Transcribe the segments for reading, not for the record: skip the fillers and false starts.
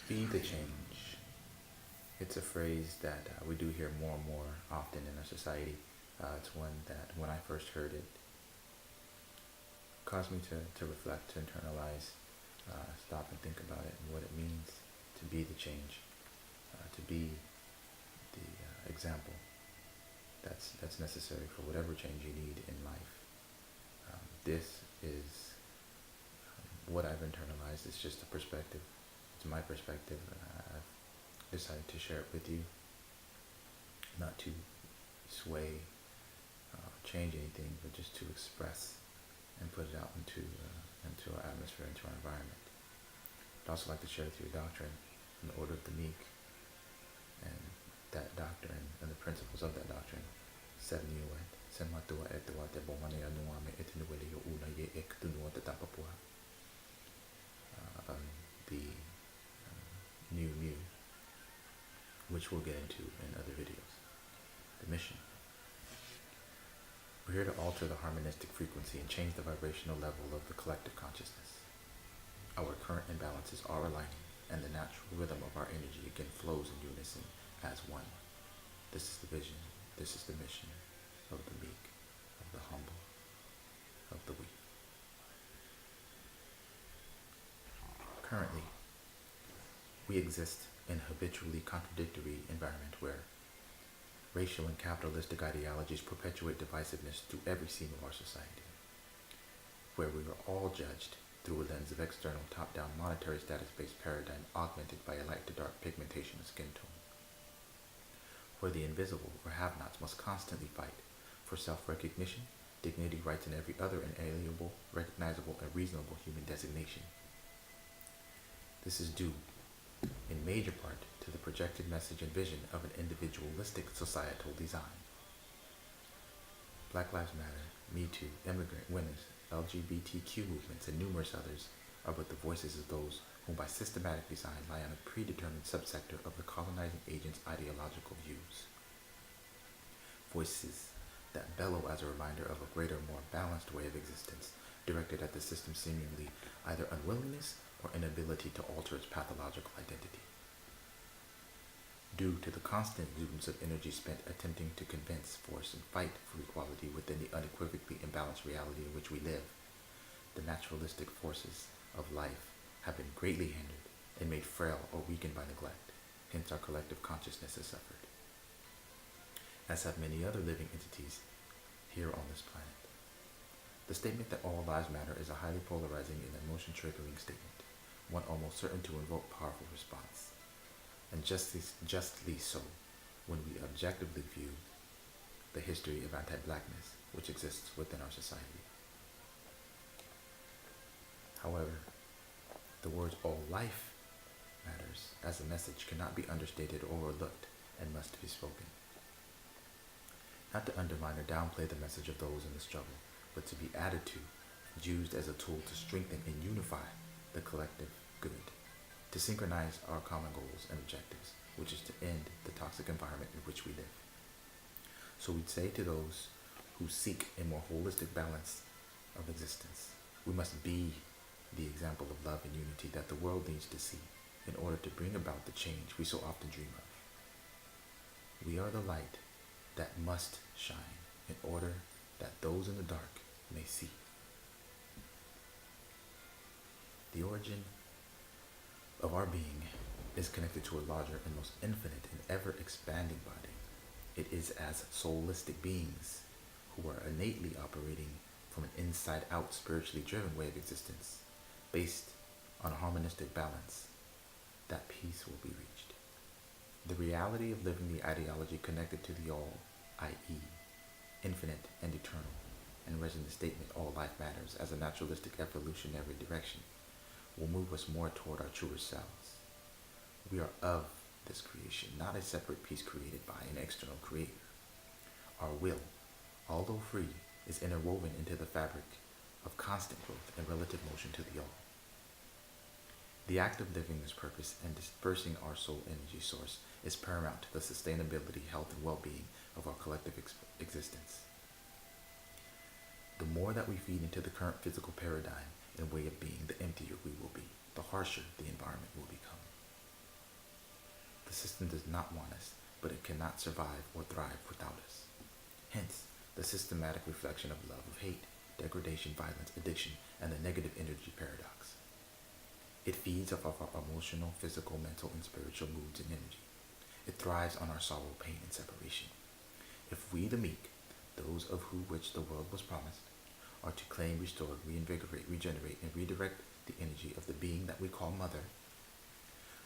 Be the change. It's a phrase that we do hear more and more often in our society. It's one that when I first heard it caused me to reflect, to internalize, stop and think about it and what it means to be the change, to be the example that's necessary for whatever change you need in life. This is what I've internalized. It's just a perspective. It's my perspective. I've decided to share it with you, not to sway, change anything, but just to express and put it out into our atmosphere, into our environment. I'd also like to share with you a doctrine, an order of the meek, and that doctrine and the principles of that doctrine. Seven yuet, sematua etua te bomane anuame etinuele yo una ye ek tunua te tapapua. The new mu, which we'll get into in other videos. The mission. We're here to alter the harmonistic frequency and change the vibrational level of the collective consciousness. Our current imbalances are aligning, and the natural rhythm of our energy again flows in unison as one. This is the vision, this is the mission of the meek, of the humble, of the weak. Currently, we exist in a habitually contradictory environment where racial and capitalistic ideologies perpetuate divisiveness through every seam of our society, where we are all judged through a lens of external top-down monetary status-based paradigm augmented by a light-to-dark pigmentation of skin tone, where the invisible or have-nots must constantly fight for self-recognition, dignity, rights, and every other inalienable, recognizable, and reasonable human designation. This is due, in major part, to the projected message and vision of an individualistic societal design. Black Lives Matter, Me Too, immigrant winners, LGBTQ movements, and numerous others are but the voices of those whom by systematic design lie on a predetermined subsector of the colonizing agent's ideological views. Voices that bellow as a reminder of a greater, more balanced way of existence, directed at the system's seemingly either unwillingness or inability to alter its pathological identity. Due to the constant exuberance of energy spent attempting to convince, force, and fight for equality within the unequivocally imbalanced reality in which we live, the naturalistic forces of life have been greatly hindered and made frail or weakened by neglect, hence our collective consciousness has suffered, as have many other living entities here on this planet. The statement that all lives matter is a highly polarizing and emotion-triggering statement, one almost certain to invoke powerful response, and justly so when we objectively view the history of anti-blackness which exists within our society. However, the words all life matters as a message cannot be understated or overlooked and must be spoken. Not to undermine or downplay the message of those in the struggle, but to be added to and used as a tool to strengthen and unify the collective good, to synchronize our common goals and objectives, which is to end the toxic environment in which we live. So we'd say to those who seek a more holistic balance of existence, we must be the example of love and unity that the world needs to see in order to bring about the change we so often dream of. We are the light that must shine in order that those in the dark may see. The origin of our being is connected to a larger and most infinite and ever-expanding body. It is as soulistic beings who are innately operating from an inside-out spiritually driven way of existence, based on a harmonistic balance, that peace will be reached. The reality of living the ideology connected to the all, i.e., infinite and eternal, and raising the statement all life matters as a naturalistic evolutionary direction, will move us more toward our truer selves. We are of this creation, not a separate piece created by an external creator. Our will, although free, is interwoven into the fabric of constant growth and relative motion to the all. The act of living this purpose and dispersing our soul energy source is paramount to the sustainability, health, and well-being of our collective existence. The more that we feed into the current physical paradigm and way of being, the emptier we will be, the harsher the environment will become. The system does not want us, but it cannot survive or thrive without us. Hence, the systematic reflection of love of hate, degradation, violence, addiction, and the negative energy paradox. It feeds off of our emotional, physical, mental, and spiritual moods and energy. It thrives on our sorrow, pain, and separation. If we, the meek, those of who which the world was promised, are to claim, restore, reinvigorate, regenerate, and redirect the energy of the being that we call Mother,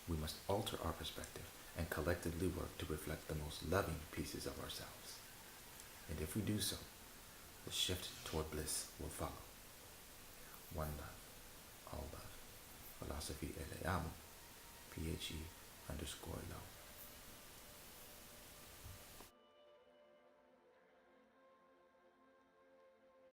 we must alter our perspective and collectively work to reflect the most loving pieces of ourselves. And if we do so, the shift toward bliss will follow. One love, all love. Philosophy Eleamu, PHE_low.